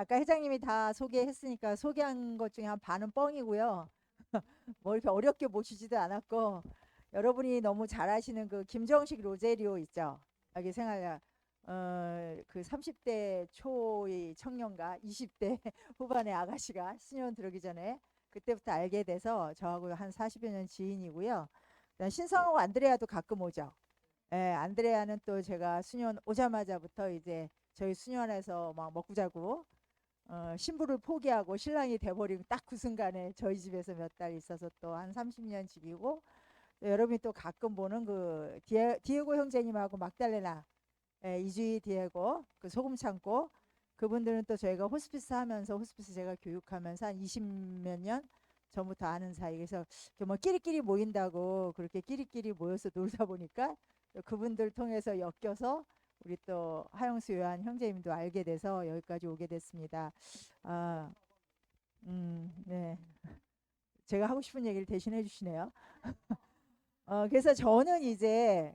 아까 회장님이 다 소개했으니까 소개한 것 중에 한 반은 뻥이고요. 뭐 이렇게 어렵게 모시지도 않았고 여러분이 너무 잘 아시는 그 김정식 로제리오 있죠. 여기 생활 그 30대 초의 청년과 20대 후반의 아가씨가 신혼 들어오기 전에 그때부터 알게 돼서 저하고 한 40여 년 지인이고요. 그다음 신성하고 안드레아도 가끔 오죠. 예, 안드레아는 또 제가 수년 오자마자부터 이제 저희 수년에서 막 먹고 자고 신부를 포기하고 신랑이 돼버리고 딱 그 순간에 저희 집에서 몇 달 있어서 또 한 30년 지기고 여러분이 또 가끔 보는 그 디에고 형제님하고 막달레나 이주희 디에고 그 소금 창고 그분들은 또 저희가 호스피스 하면서 호스피스 제가 교육하면서 한 20몇 년 전부터 아는 사이. 그래서 뭐 끼리끼리 모인다고 그렇게 끼리끼리 모여서 놀다 보니까 그분들 통해서 엮여서 우리 또 하영수 요한 형제님도 알게 돼서 여기까지 오게 됐습니다. 아, 네. 제가 하고 싶은 얘기를 대신해 주시네요. 그래서 저는 이제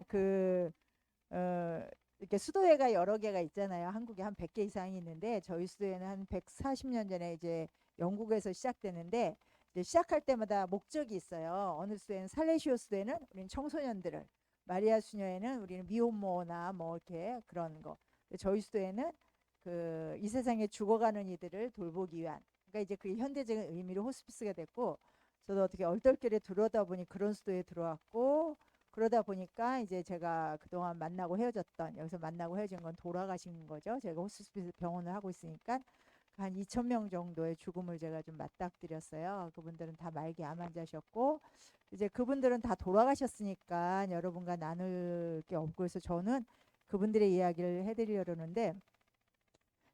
이렇게 수도회가 여러 개가 있잖아요. 한국에 한 100개 이상이 있는데 저희 수도회는 한 140년 전에 이제 영국에서 시작되는데 이제 시작할 때마다 목적이 있어요. 어느 수도회는 살레시오 수도회는 우리는 청소년들을, 마리아 수녀회는 우리는 미혼모나 뭐 이렇게 그런 거. 저희 수도회는 그 이 세상에 죽어가는 이들을 돌보기 위한, 그러니까 이제 그 현대적인 의미로 호스피스가 됐고, 저도 어떻게 얼떨결에 들어오다 보니 그런 수도에 들어왔고, 그러다 보니까 이제 제가 그동안 만나고 헤어졌던, 여기서 만나고 헤어진 건 돌아가신 거죠. 제가 호스피스 병원을 하고 있으니까 한 2천 명 정도의 죽음을 제가 좀 맞닥뜨렸어요. 그분들은 다 말기 암 환자셨고 이제 그분들은 다 돌아가셨으니까 여러분과 나눌 게 없고, 그래서 저는 그분들의 이야기를 해드리려는데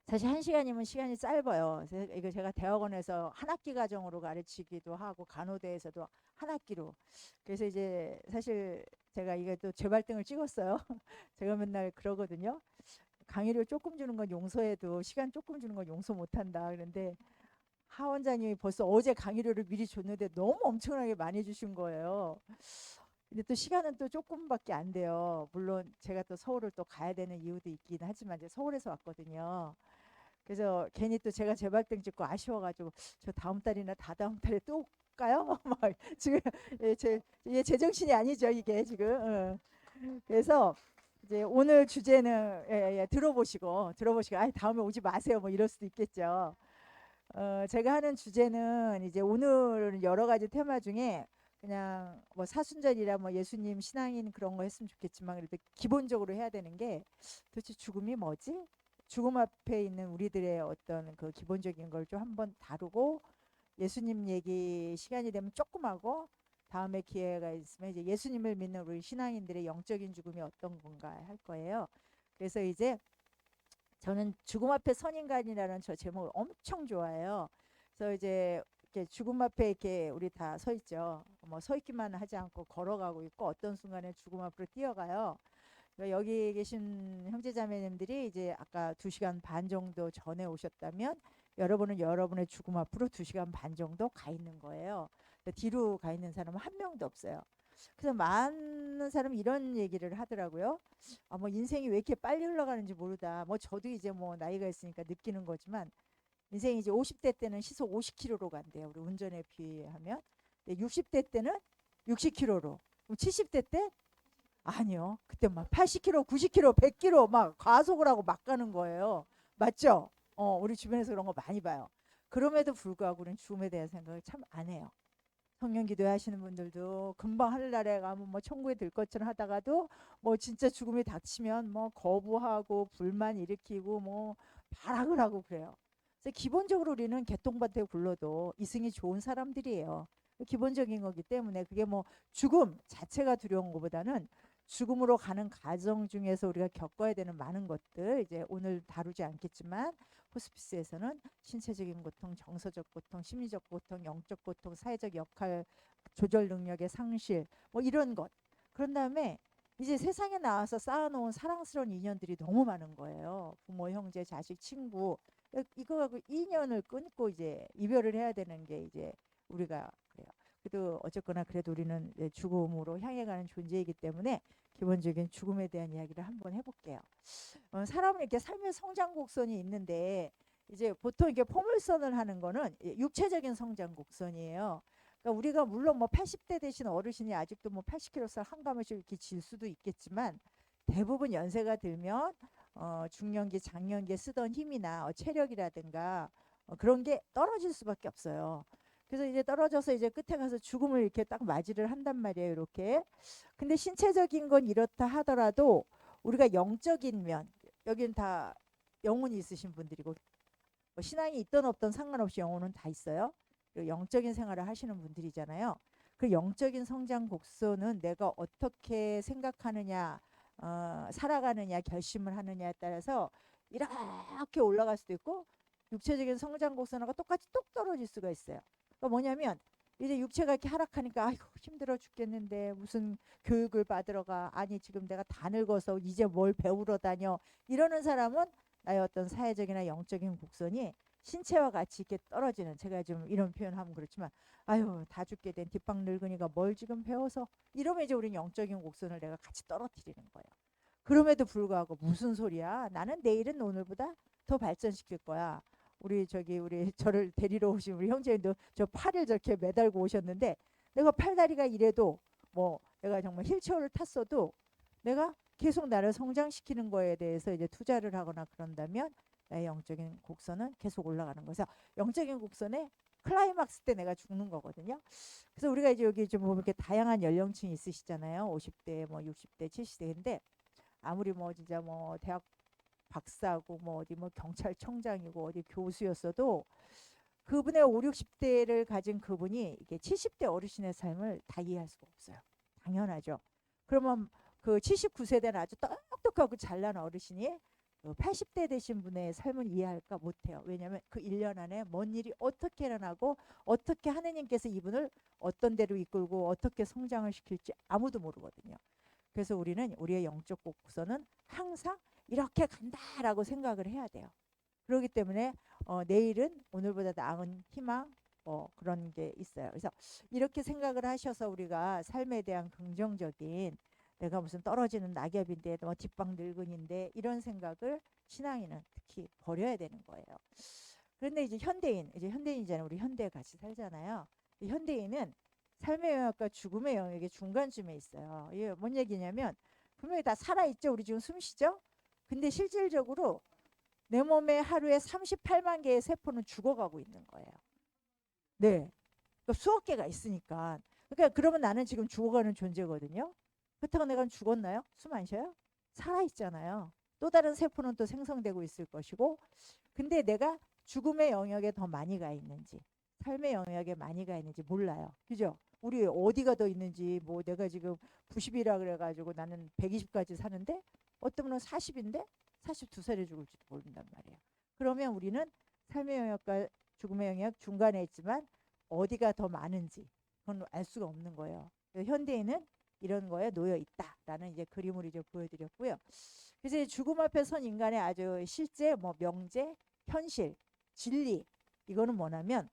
사실 1시간이면 시간이 짧아요. 이거 제가 대학원에서 한 학기 과정으로 가르치기도 하고 간호대에서도 한 학기로. 그래서 이제 사실 제가 이게 또 재발등을 찍었어요. 제가 맨날 그러거든요. 강의를 조금 주는 건 용서해도 시간 조금 주는 건 용서 못한다. 그런데 하 원장님이 벌써 어제 강의료를 미리 줬는데 너무 엄청나게 많이 주신 거예요. 근데 또 시간은 또 조금밖에 안 돼요. 물론 제가 또 서울을 또 가야 되는 이유도 있긴 하지만 이제 서울에서 왔거든요. 그래서 괜히 또 제가 재발등 찍고 아쉬워가지고 저 다음 달이나 다다음 달에 또 올까요? 막 지금 이게 제정신이 아니죠 이게 지금. 그래서 이제 오늘 주제는 들어보시고 아 다음에 오지 마세요 뭐 이럴 수도 있겠죠. 제가 하는 주제는 이제 오늘은 여러 가지 테마 중에 그냥 뭐 사순절이라 뭐 예수님 신앙인 그런 거 했으면 좋겠지만 그래도 기본적으로 해야 되는 게 도대체 죽음이 뭐지? 죽음 앞에 있는 우리들의 어떤 그 기본적인 걸 좀 한번 다루고 예수님 얘기 시간이 되면 조금 하고 다음에 기회가 있으면 이제 예수님을 믿는 우리 신앙인들의 영적인 죽음이 어떤 건가 할 거예요. 그래서 이제 저는 죽음 앞에 선 인간이라는 저 제목을 엄청 좋아해요. 그래서 이제 이렇게 죽음 앞에 이렇게 우리 다 서 있죠. 뭐 서 있기만 하지 않고 걸어가고 있고 어떤 순간에 죽음 앞으로 뛰어가요. 그러니까 여기 계신 형제자매님들이 이제 아까 2시간 반 정도 전에 오셨다면 여러분은 여러분의 죽음 앞으로 2시간 반 정도 가 있는 거예요. 뒤로 가 있는 사람은 한 명도 없어요. 그래서 많은 사람이 이런 얘기를 하더라고요. 뭐 인생이 왜 이렇게 빨리 흘러가는지 모르다. 뭐 저도 이제 뭐 나이가 있으니까 느끼는 거지만 인생이 이제 50대 때는 시속 50km로 간대요. 우리 운전에 비하면. 60대 때는 60km로. 70대 때 아니요. 그때 막 80km, 90km, 100km 막 과속을 하고 막 가는 거예요. 맞죠? 우리 주변에서 그런 거 많이 봐요. 그럼에도 불구하고 우리는 죽음에 대한 생각을 참 안 해요. 성령 기도하시는 분들도 금방 하늘나라에 가면 뭐 천국에 들 것처럼 하다가도 뭐 진짜 죽음이 닥치면 뭐 거부하고 불만 일으키고 뭐 발악을 하고 그래요. 그래서 기본적으로 우리는 개똥밭에 굴러도 이승이 좋은 사람들이에요. 기본적인 거기 때문에 그게 뭐 죽음 자체가 두려운 것보다는 죽음으로 가는 과정 중에서 우리가 겪어야 되는 많은 것들 이제 오늘 다루지 않겠지만 호스피스에서는 신체적인 고통, 정서적 고통, 심리적 고통, 영적 고통, 사회적 역할 조절 능력의 상실 뭐 이런 것. 그런 다음에 이제 세상에 나와서 쌓아놓은 사랑스러운 인연들이 너무 많은 거예요. 부모, 형제, 자식, 친구. 이거 갖고 인연을 끊고 이제 이별을 해야 되는 게 이제 우리가 그래요. 그래도 어쨌거나 그래도 우리는 죽음으로 향해 가는 존재이기 때문에 기본적인 죽음에 대한 이야기를 한번 해볼게요. 사람은 이렇게 삶의 성장 곡선이 있는데 이제 보통 이게 포물선을 하는 거는 육체적인 성장 곡선이에요. 그러니까 우리가 물론 뭐 80대 되신 어르신이 아직도 뭐 80kg 살 한가마씩 이렇게 질 수도 있겠지만 대부분 연세가 들면 중년기, 장년기에 쓰던 힘이나 체력이라든가 그런 게 떨어질 수밖에 없어요. 그래서 이제 떨어져서 이제 끝에 가서 죽음을 이렇게 딱 맞이를 한단 말이에요. 이렇게. 근데 신체적인 건 이렇다 하더라도 우리가 영적인 면, 여기는 다 영혼이 있으신 분들이고 뭐 신앙이 있든 없든 상관없이 영혼은 다 있어요. 그리고 영적인 생활을 하시는 분들이잖아요. 그 영적인 성장 곡선은 내가 어떻게 생각하느냐, 살아가느냐, 결심을 하느냐에 따라서 이렇게 올라갈 수도 있고 육체적인 성장 곡선하고 똑같이 똑 떨어질 수가 있어요. 그러니까 뭐냐면 이제 육체가 이렇게 하락하니까 아이고 힘들어 죽겠는데 무슨 교육을 받으러 가. 아니 지금 내가 다 늙어서 이제 뭘 배우러 다녀. 이러는 사람은 나의 어떤 사회적이나 영적인 곡선이 신체와 같이 이렇게 떨어지는, 제가 좀 이런 표현하면 그렇지만 아유 다 죽게 된 뒷방 늙은이가 뭘 지금 배워서, 이러면 이제 우리는 영적인 곡선을 내가 같이 떨어뜨리는 거예요. 그럼에도 불구하고 무슨 소리야, 나는 내일은 오늘보다 더 발전시킬 거야. 우리 저를 데리러 오신 우리 형제님도 저 팔을 저렇게 매달고 오셨는데, 내가 팔다리가 이래도 뭐 내가 정말 휠체어를 탔어도 내가 계속 나를 성장시키는 거에 대해서 이제 투자를 하거나 그런다면 나의 영적인 곡선은 계속 올라가는 거죠. 영적인 곡선의 클라이막스 때 내가 죽는 거거든요. 그래서 우리가 이제 여기 좀 보면 이렇게 다양한 연령층이 있으시잖아요. 50대, 뭐 60대, 70대인데 아무리 뭐 진짜 뭐 대학 박사고 뭐 어디 뭐 경찰청장이고 어디 교수였어도 그분의 5, 60대를 가진 그분이 이게 70대 어르신의 삶을 다 이해할 수가 없어요. 당연하죠. 그러면 그 79세대는 아주 똑똑하고 잘난 어르신이 80대 되신 분의 삶을 이해할까 못해요. 왜냐하면 그 1년 안에 뭔 일이 어떻게 일어나고 어떻게 하느님께서 이분을 어떤 데로 이끌고 어떻게 성장을 시킬지 아무도 모르거든요. 그래서 우리는 우리의 영적 곡선은 항상 이렇게 간다라고 생각을 해야 돼요. 그렇기 때문에 내일은 오늘보다 나은 희망 그런 게 있어요. 그래서 이렇게 생각을 하셔서 우리가 삶에 대한 긍정적인, 내가 무슨 떨어지는 낙엽인데 뭐 뒷방 늙은인데 이런 생각을 신앙인은 특히 버려야 되는 거예요. 그런데 이제 현대인이잖아요. 우리 현대에 같이 살잖아요. 현대인은 삶의 영역과 죽음의 영역의 중간쯤에 있어요. 이게 뭔 얘기냐면 분명히 다 살아있죠. 우리 지금 숨 쉬죠. 근데 실질적으로 내 몸에 하루에 38만 개의 세포는 죽어가고 있는 거예요. 네. 그러니까 수억 개가 있으니까. 그러니까 그러면 나는 지금 죽어가는 존재거든요. 그렇다고 내가 죽었나요? 숨 안 쉬어요? 살아있잖아요. 또 다른 세포는 또 생성되고 있을 것이고, 근데 내가 죽음의 영역에 더 많이 가 있는지 삶의 영역에 많이 가 있는지 몰라요. 그죠? 우리 어디가 더 있는지, 뭐 내가 지금 90이라 그래가지고 나는 120까지 사는데 어떤 분은 40인데 42살에 죽을지도 모른단 말이에요. 그러면 우리는 삶의 영역과 죽음의 영역 중간에 있지만 어디가 더 많은지 그건 알 수가 없는 거예요. 현대인은 이런 거에 놓여 있다라는 이제 그림을 이제 보여드렸고요. 그래서 죽음 앞에 선 인간의 아주 실제 뭐 명제, 현실, 진리, 이거는 뭐냐면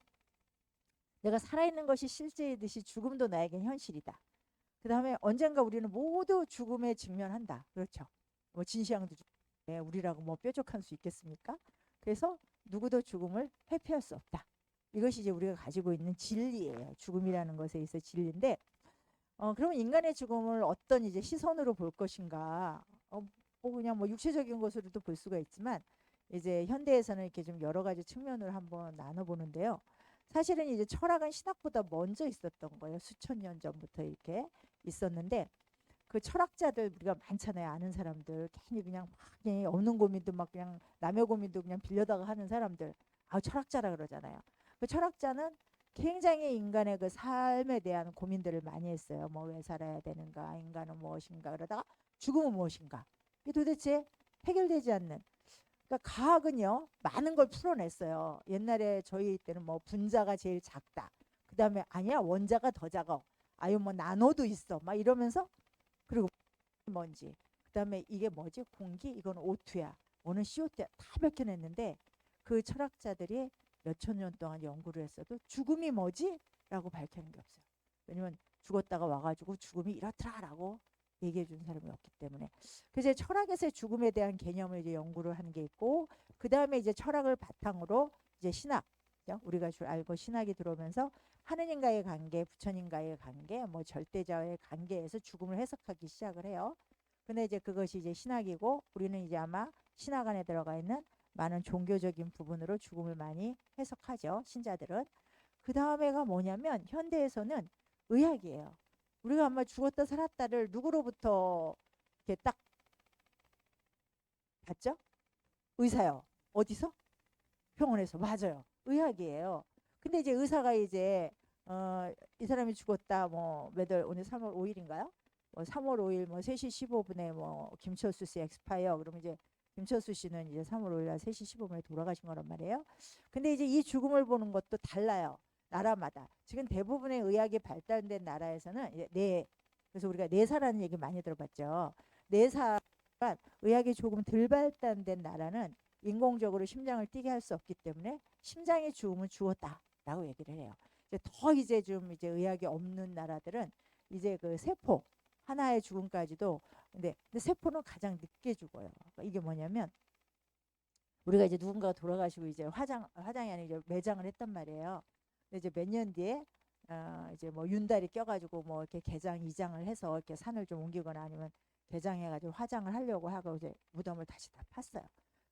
내가 살아있는 것이 실제이듯이 죽음도 나에겐 현실이다. 그 다음에 언젠가 우리는 모두 죽음에 직면한다. 그렇죠. 뭐 진시황도 우리라고 뭐 뾰족할 수 있겠습니까? 그래서 누구도 죽음을 회피할 수 없다. 이것이 이제 우리가 가지고 있는 진리예요. 죽음이라는 것에 있어 진리인데, 그러면 인간의 죽음을 어떤 이제 시선으로 볼 것인가? 뭐 그냥 뭐 육체적인 것으로도 볼 수가 있지만 이제 현대에서는 이렇게 좀 여러 가지 측면을 한번 나눠보는데요. 사실은 이제 철학은 신학보다 먼저 있었던 거예요. 수천 년 전부터 이렇게 있었는데 그 철학자들 우리가 많잖아요. 아는 사람들 괜히 그냥 막 그냥 없는 고민도 막 그냥 남의 고민도 그냥 빌려다가 하는 사람들, 철학자라 그러잖아요. 그 철학자는 굉장히 인간의 그 삶에 대한 고민들을 많이 했어요. 뭐 왜 살아야 되는가, 인간은 무엇인가, 그러다가 죽음은 무엇인가, 이게 도대체 해결되지 않는. 그러니까 과학은요 많은 걸 풀어냈어요. 옛날에 저희 때는 뭐 분자가 제일 작다, 그 다음에 아니야 원자가 더 작아, 아유 뭐 나노도 있어 막 이러면서, 그리고 먼지, 그 다음에 이게 뭐지, 공기, 이건 O2야, 오는 CO2야, 다 밝혀냈는데 그 철학자들이 몇천 년 동안 연구를 했어도 죽음이 뭐지? 라고 밝혀낸 게 없어요. 왜냐면 죽었다가 와가지고 죽음이 이렇더라라고 얘기해 준 사람이 없기 때문에. 그래서 철학에서의 죽음에 대한 개념을 이제 연구를 하는 게 있고, 그 다음에 이제 철학을 바탕으로 이제 신학, 우리가 줄 알고 신학이 들어오면서 하느님과의 관계, 부처님과의 관계, 뭐 절대자와의 관계에서 죽음을 해석하기 시작을 해요. 근데 이제 그것이 이제 신학이고, 우리는 이제 아마 신학 안에 들어가 있는 많은 종교적인 부분으로 죽음을 많이 해석하죠, 신자들은. 그 다음에가 뭐냐면 현대에서는 의학이에요. 우리가 아마 죽었다 살았다를 누구로부터 이렇게 딱 봤죠? 의사요. 어디서? 병원에서. 맞아요. 의학이에요. 근데 이제 의사가 이제 이 사람이 죽었다. 뭐 매달 오늘 3월 5일인가요? 뭐 3월 5일 뭐 3시 15분에 뭐 김철수 씨 엑스파이어. 그러면 이제 김철수 씨는 이제 3월 5일 날 3시 15분에 돌아가신 거란 말이에요. 근데 이제 이 죽음을 보는 것도 달라요. 나라마다. 지금 대부분의 의학이 발달된 나라에서는 이제 그래서 우리가 뇌사라는 얘기 많이 들어봤죠. 뇌사 의학이 조금 덜 발달된 나라는 인공적으로 심장을 뛰게 할 수 없기 때문에 심장이 죽으면 죽었다라고 얘기를 해요. 이제 좀 이제 의학이 없는 나라들은 이제 그 세포 하나의 죽음까지도 근데 세포는 가장 늦게 죽어요. 그러니까 이게 뭐냐면 우리가 이제 누군가가 돌아가시고 이제 화장이 아니고 이제 매장을 했단 말이에요. 근데 이제 몇 년 뒤에 이제 뭐 윤달이 껴가지고 뭐 이렇게 개장 이장을 해서 이렇게 산을 좀 옮기거나 아니면 개장해가지고 화장을 하려고 하고 이제 무덤을 다시 다 팠어요.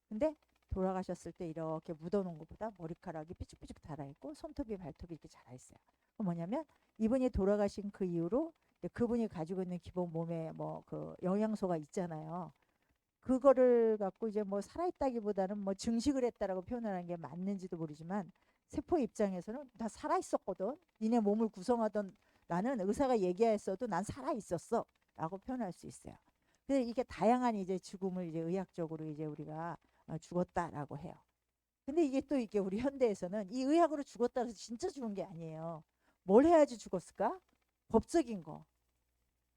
근데 돌아가셨을 때 이렇게 묻어놓은 것보다 머리카락이 삐죽삐죽 달아있고 손톱이 발톱이 이렇게 자라있어요. 그 뭐냐면 이분이 돌아가신 그 이후로 그분이 가지고 있는 기본 몸에 뭐 그 영양소가 있잖아요. 그거를 갖고 이제 뭐 살아있다기보다는 뭐 증식을 했다라고 표현하는 게 맞는지도 모르지만 세포 입장에서는 다 살아있었거든. 니네 몸을 구성하던 나는 의사가 얘기했어도 난 살아있었어 라고 표현할 수 있어요. 근데 이게 다양한 이제 죽음을 이제 의학적으로 이제 우리가 죽었다라고 해요. 근데 이게 또 이게 우리 현대에서는 이 의학으로 죽었다 해서 진짜 죽은 게 아니에요. 뭘 해야지 죽었을까? 법적인 거.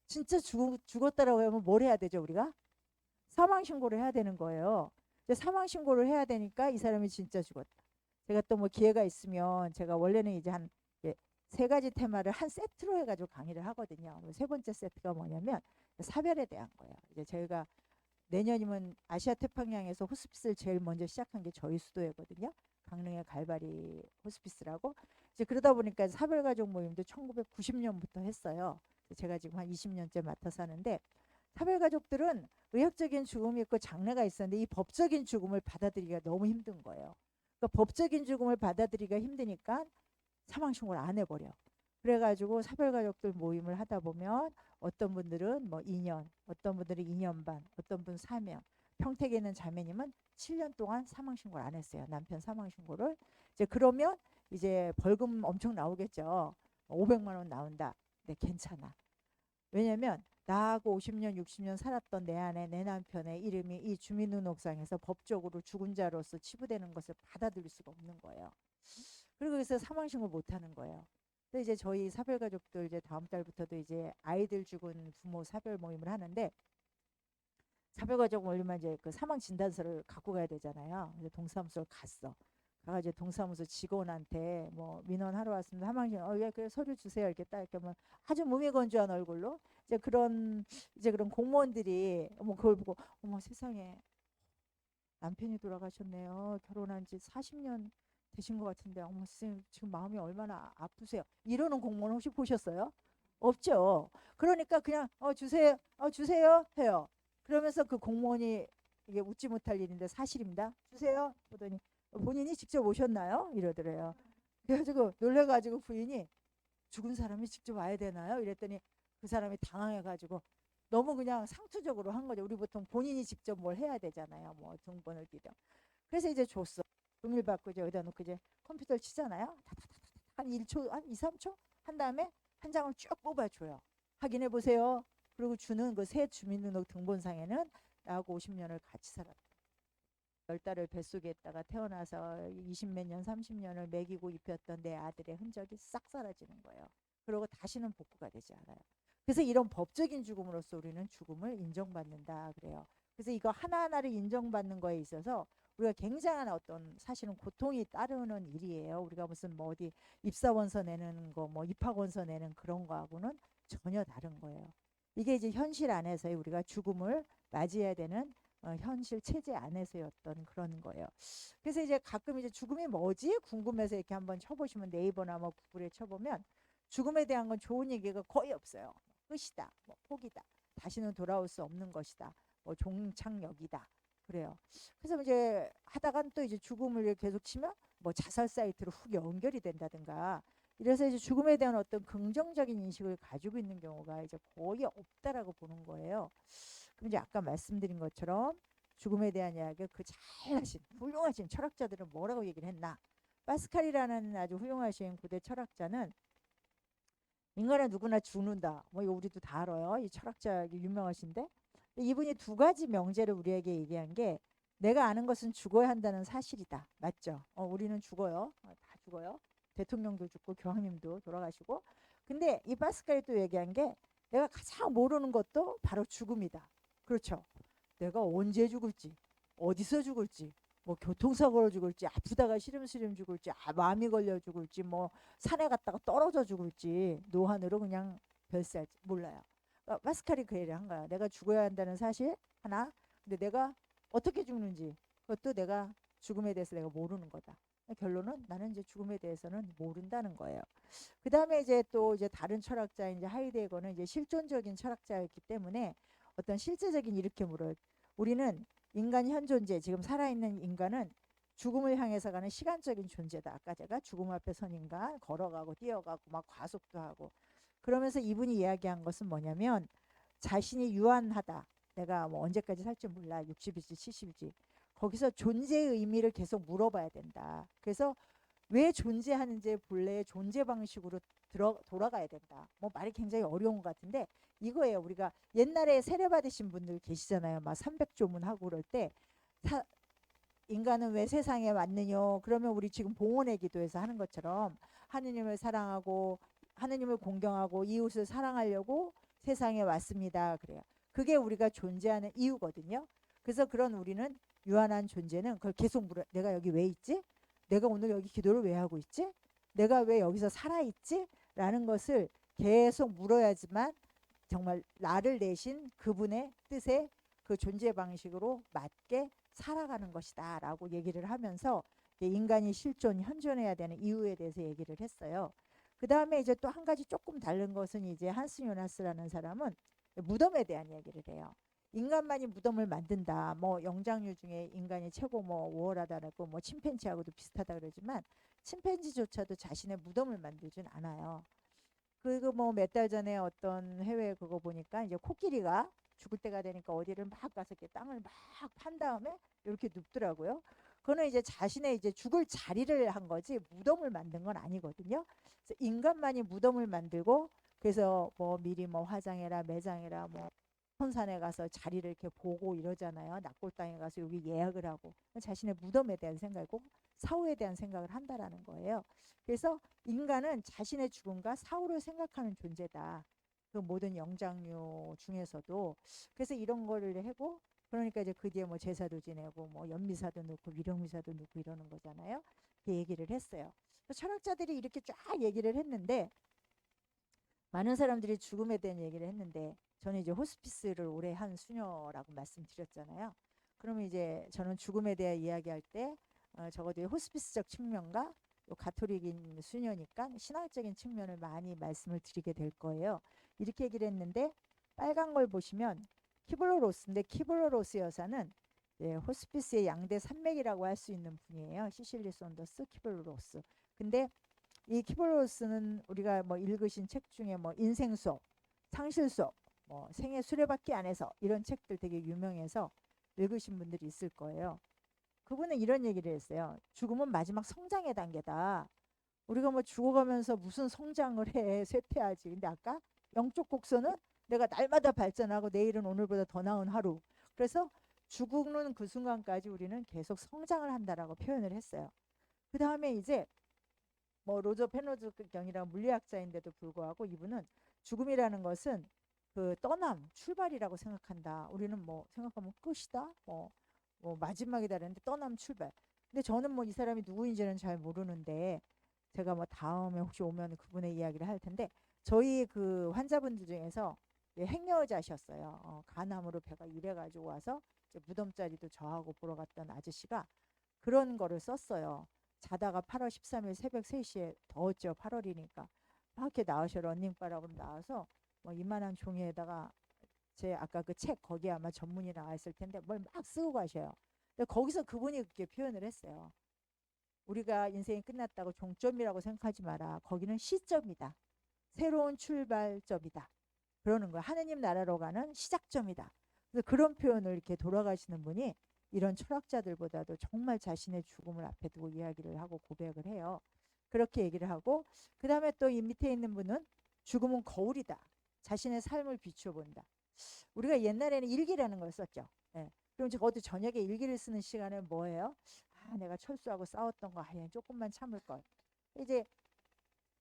진짜 죽었다라고 하면 뭘 해야 되죠, 우리가? 사망 신고를 해야 되는 거예요. 사망 신고를 해야 되니까 이 사람이 진짜 죽었다. 제가 또 뭐 기회가 있으면 제가 원래는 이제 한 세 가지 테마를 한 세트로 해가지고 강의를 하거든요. 세 번째 세트가 뭐냐면 사별에 대한 거예요. 이제 저희가 내년이면 아시아 태평양에서 호스피스를 제일 먼저 시작한 게 저희 수도회거든요. 강릉의 갈바리 호스피스라고. 이제 그러다 보니까 사별가족 모임도 1990년부터 했어요. 제가 지금 한 20년째 맡아서 하는데 사별가족들은 의학적인 죽음이 있고 장례가 있었는데 이 법적인 죽음을 받아들이기가 너무 힘든 거예요. 그러니까 법적인 죽음을 받아들이기가 힘드니까 사망신고를 안 해버려. 그래가지고 사별가족들 모임을 하다 보면 어떤 분들은 뭐 2년, 어떤 분들은 2년 반, 어떤 분은 4년. 평택에 있는 자매님은 7년 동안 사망신고를 안 했어요. 남편 사망신고를. 이제 그러면 이제 벌금 엄청 나오겠죠. 500만 원 나온다. 네, 괜찮아. 왜냐면 나하고 50년, 60년 살았던 내 아내, 내 남편의 이름이 이 주민등록상에서 법적으로 죽은 자로서 치부되는 것을 받아들일 수가 없는 거예요. 그리고 그래서 사망신고를 못 하는 거예요. 근데 이제 저희 사별가족들 이제 다음 달부터도 이제 아이들 죽은 부모 사별 모임을 하는데 사별가족 모임은 이제 그 사망 진단서를 갖고 가야 되잖아요. 그래서 동사무소를 갔어. 가가지고 동사무소 직원한테 뭐 민원하러 왔습니다. 사망신고 예, 그래 서류 주세요. 이렇게 딱 이렇게 하면 아주 무미건조한 얼굴로 이제 그런 공무원들이 어머 그걸 보고 어머 세상에 남편이 돌아가셨네요. 결혼한 지 40년 되신 것 같은데 어머 선생님 지금 마음이 얼마나 아프세요. 이러는 공무원 혹시 보셨어요? 없죠. 그러니까 그냥 주세요. 주세요 해요. 그러면서 그 공무원이 이게 웃지 못할 일인데 사실입니다. 주세요. 보더니 본인이 직접 오셨나요? 이러더래요. 그래가지고 놀래가지고 부인이 죽은 사람이 직접 와야 되나요? 이랬더니 그 사람이 당황해가지고 너무 그냥 상투적으로 한 거죠. 우리 보통 본인이 직접 뭘 해야 되잖아요. 뭐 등본을 띄든. 그래서 이제 줬어. 종일 받고 이제 여기다 놓고 이제 컴퓨터를 치잖아요. 한 1초, 한 2, 3초 한 다음에 한 장을 쭉 뽑아줘요. 확인해 보세요. 그리고 주는 그 새 주민등록 등본상에는 나하고 50년을 같이 살았다. 10달을 뱃속에 있다가 태어나서 20몇 년, 30년을 먹이고 입혔던 내 아들의 흔적이 싹 사라지는 거예요. 그리고 다시는 복구가 되지 않아요. 그래서 이런 법적인 죽음으로써 우리는 죽음을 인정받는다 그래요. 그래서 이거 하나하나를 인정받는 거에 있어서 우리가 굉장한 어떤 사실은 고통이 따르는 일이에요. 우리가 무슨 뭐 어디 입사원서 내는 거, 뭐 입학원서 내는 그런 거하고는 전혀 다른 거예요. 이게 이제 현실 안에서의 우리가 죽음을 맞이해야 되는 현실 체제 안에서의 어떤 그런 거예요. 그래서 이제 가끔 이제 죽음이 뭐지 궁금해서 이렇게 한번 쳐보시면 네이버나 뭐 구글에 쳐보면 죽음에 대한 건 좋은 얘기가 거의 없어요. 끝이다, 뭐 포기다, 다시는 돌아올 수 없는 것이다, 뭐 종착역이다, 그래요. 그래서 이제 하다간 또 이제 죽음을 계속 치면 뭐 자살 사이트로 훅 연결이 된다든가, 이래서 이제 죽음에 대한 어떤 긍정적인 인식을 가지고 있는 경우가 이제 거의 없다라고 보는 거예요. 그럼 이제 아까 말씀드린 것처럼 죽음에 대한 이야기를 그 잘하신 훌륭하신 철학자들은 뭐라고 얘기를 했나? 파스칼이라는 아주 훌륭하신 고대 철학자는 인간은 누구나 죽는다. 뭐 이거 우리도 다 알아요. 이 철학자 유명하신데 이분이 두 가지 명제를 우리에게 얘기한 게, 내가 아는 것은 죽어야 한다는 사실이다. 맞죠? 우리는 죽어요. 다 죽어요. 대통령도 죽고 교황님도 돌아가시고. 근데 이 파스칼이 또 얘기한 게, 내가 가장 모르는 것도 바로 죽음이다. 그렇죠? 내가 언제 죽을지, 어디서 죽을지, 뭐 교통사고로 죽을지, 아프다가 시름시름 죽을지, 마음이 걸려 죽을지, 뭐 산에 갔다가 떨어져 죽을지, 노안으로 그냥 별세할지 몰라요. 파스칼이 그 얘기를 한 거야. 내가 죽어야 한다는 사실 하나, 근데 내가 어떻게 죽는지 그것도 내가 죽음에 대해서 내가 모르는 거다. 결론은 나는 이제 죽음에 대해서는 모른다는 거예요. 그 다음에 이제 또 이제 다른 철학자인 이제 하이데거는 이제 실존적인 철학자였기 때문에 어떤 실제적인 이렇게 물어요. 우리는 인간 현존재, 지금 살아있는 인간은 죽음을 향해서 가는 시간적인 존재다. 아까 제가 죽음 앞에 선 인간, 걸어가고 뛰어가고 막 과속도 하고, 그러면서 이분이 이야기한 것은 뭐냐면, 자신이 유한하다. 내가 뭐 언제까지 살지 몰라. 60일지 70일지. 거기서 존재의 의미를 계속 물어봐야 된다. 그래서 왜 존재하는지 본래의 존재 방식으로 돌아가야 된다. 뭐 말이 굉장히 어려운 것 같은데 이거예요. 우리가 옛날에 세례 받으신 분들 계시잖아요. 막 300조문 하고 그럴 때 인간은 왜 세상에 왔느냐, 그러면 우리 지금 봉헌의 기도에서 하는 것처럼 하느님을 사랑하고 하느님을 공경하고 이웃을 사랑하려고 세상에 왔습니다. 그래요. 그게 우리가 존재하는 이유거든요. 그래서 그런 우리는 유한한 존재는 그걸 계속 물어. 내가 여기 왜 있지? 내가 오늘 여기 기도를 왜 하고 있지? 내가 왜 여기서 살아있지? 라는 것을 계속 물어야지만 정말 나를 내신 그분의 뜻에 그 존재 방식으로 맞게 살아가는 것이다 라고 얘기를 하면서 인간이 실존, 현존해야 되는 이유에 대해서 얘기를 했어요. 그 다음에 이제 또 한 가지 조금 다른 것은 이제 한스 요나스라는 사람은 무덤에 대한 얘기를 해요. 인간만이 무덤을 만든다. 뭐 영장류 중에 인간이 최고 뭐 우월하다라고, 뭐 침팬지하고도 비슷하다 그러지만 침팬지조차도 자신의 무덤을 만들진 않아요. 그리고 뭐 몇 달 전에 어떤 해외 그거 보니까 이제 코끼리가 죽을 때가 되니까 어디를 막 가서 이렇게 땅을 막 판 다음에 이렇게 눕더라고요. 그거는 이제 자신의 이제 죽을 자리를 한 거지 무덤을 만든 건 아니거든요. 그래서 인간만이 무덤을 만들고, 그래서 뭐 미리 뭐 화장해라 매장해라 뭐 선산에 가서 자리를 이렇게 보고 이러잖아요. 낙골 땅에 가서 여기 예약을 하고 자신의 무덤에 대한 생각이고 사후에 대한 생각을 한다라는 거예요. 그래서 인간은 자신의 죽음과 사후를 생각하는 존재다. 그 모든 영장류 중에서도. 그래서 이런 거를 하고, 그러니까 이제 그 뒤에 뭐 제사도 지내고 뭐 연미사도 넣고 위령미사도 넣고 이러는 거잖아요. 그 얘기를 했어요. 철학자들이 이렇게 쫙 얘기를 했는데, 많은 사람들이 죽음에 대한 얘기를 했는데, 저는 이제 호스피스를 오래 한 수녀라고 말씀드렸잖아요. 그러면 이제 저는 죽음에 대해 이야기할 때 적어도 호스피스적 측면과 가톨릭인 수녀니까 신앙적인 측면을 많이 말씀을 드리게 될 거예요. 이렇게 얘기를 했는데, 빨간 걸 보시면 키블로로스인데, 키블로로스 여사는 호스피스의 양대 산맥이라고 할 수 있는 분이에요. 시실리 손더스, 키블로로스. 근데 이 키블로로스는 우리가 뭐 읽으신 책 중에 뭐 인생 수업, 상실 수업, 뭐 생애 수레바퀴 안에서 이런 책들 되게 유명해서 읽으신 분들이 있을 거예요. 그분은 이런 얘기를 했어요. 죽음은 마지막 성장의 단계다. 우리가 뭐 죽어가면서 무슨 성장을 해, 쇠퇴하지. 근데 아까 영적 곡선은 내가 날마다 발전하고 내일은 오늘보다 더 나은 하루. 그래서 죽는 그 순간까지 우리는 계속 성장을 한다라고 표현을 했어요. 그 다음에 이제 뭐 로저 페노즈 경이라는 물리학자인데도 불구하고 이분은 죽음이라는 것은 그 떠남, 출발이라고 생각한다. 우리는 뭐 생각하면 끝이다, 뭐 마지막이다 그랬는데 떠남, 출발. 근데 저는 뭐 이 사람이 누구인지는 잘 모르는데, 제가 뭐 다음에 혹시 오면 그분의 이야기를 할 텐데, 저희 그 환자분들 중에서 행여자셨어요. 간암으로 배가 이래가지고 와서 이제 무덤자리도 저하고 보러 갔던 아저씨가 그런 거를 썼어요. 자다가 8월 13일 새벽 3시에 더웠죠. 8월이니까 막 이렇게 나오셔 러닝바람으로 나와서 뭐 이만한 종이에다가 제 아까 그 책 거기에 아마 전문이 나와 있을 텐데 뭘 막 쓰고 가셔요. 근데 거기서 그분이 그렇게 표현을 했어요. 우리가 인생이 끝났다고 종점이라고 생각하지 마라. 거기는 시점이다. 새로운 출발점이다. 그러는 거야. 하느님 나라로 가는 시작점이다. 그래서 그런 표현을 이렇게 돌아가시는 분이 이런 철학자들보다도 정말 자신의 죽음을 앞에 두고 이야기를 하고 고백을 해요. 그렇게 얘기를 하고 그 다음에 또 이 밑에 있는 분은 죽음은 거울이다. 자신의 삶을 비춰본다. 우리가 옛날에는 일기라는 걸 썼죠. 예. 그럼 저도 저녁에 일기를 쓰는 시간은 뭐예요? 아, 내가 철수하고 싸웠던 거 아예 조금만 참을 걸. 이제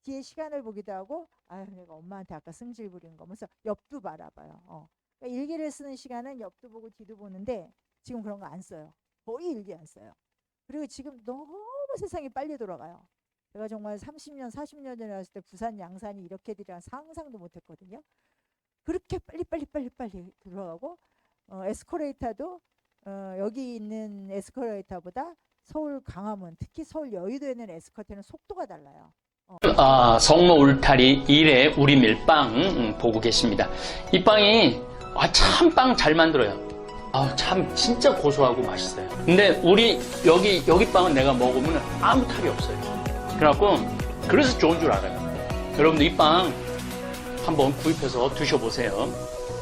뒤에 시간을 보기도 하고 아유 내가 엄마한테 아까 승질 부린 거 하면서 옆도 바라봐요. 그러니까 일기를 쓰는 시간은 옆도 보고 뒤도 보는데 지금 그런 거 안 써요. 거의 일기 안 써요. 그리고 지금 너무 세상이 빨리 돌아가요. 제가 정말 30년 40년 전에 왔을 때 부산 양산이 이렇게 되리라 상상도 못했거든요. 그렇게 빨리 돌아가고 에스컬레이터도 여기 있는 에스컬레이터보다 서울 강화문 특히 서울 여의도에 있는 에스컬레이터는 속도가 달라요. 성모 울타리 1회 우리 밀빵 보고 계십니다. 이 빵이 참 빵 잘 만들어요. 참 진짜 고소하고 맛있어요. 근데 우리 여기 빵은 내가 먹으면 아무 탈이 없어요. 그래갖고 그래서 좋은 줄 알아요. 여러분들 이 빵 한번 구입해서 드셔보세요.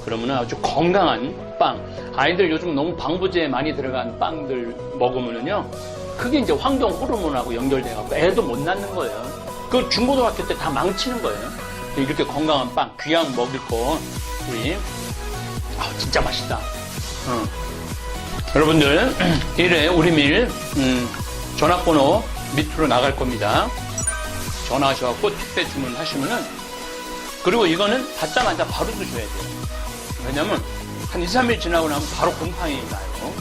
그러면 아주 건강한 빵. 아이들 요즘 너무 방부제 많이 들어간 빵들 먹으면은요, 그게 이제 환경 호르몬하고 연결돼갖고 애도 못 낳는 거예요. 그 중고등학교 때 다 망치는 거예요. 이렇게 건강한 빵, 귀양 먹을 거, 우리, 진짜 맛있다. 여러분들, 1회 우리밀, 전화번호 밑으로 나갈 겁니다. 전화하셔갖고 택배 주문하시면은, 그리고 이거는 받자마자 바로 드셔야 돼요. 왜냐면, 한 2, 3일 지나고 나면 바로 곰팡이 나요.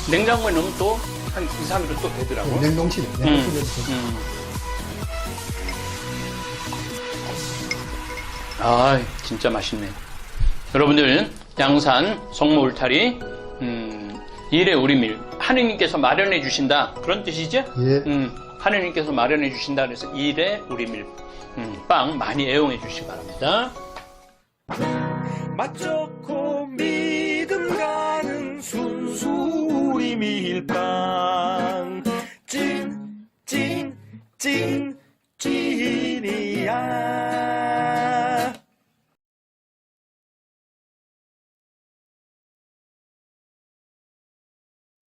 냉장고에 넣으면 또 한 2, 3일은 또 되더라고요. 냉동실에. 진짜 맛있네. 여러분들, 양산, 성모 울타리, 1회 우리밀. 하느님께서 마련해 주신다. 그런 뜻이죠? 예. 하느님께서 마련해 주신다. 그래서 1회 우리밀. 빵 많이 애용해 주시기 바랍니다. 맛 좋고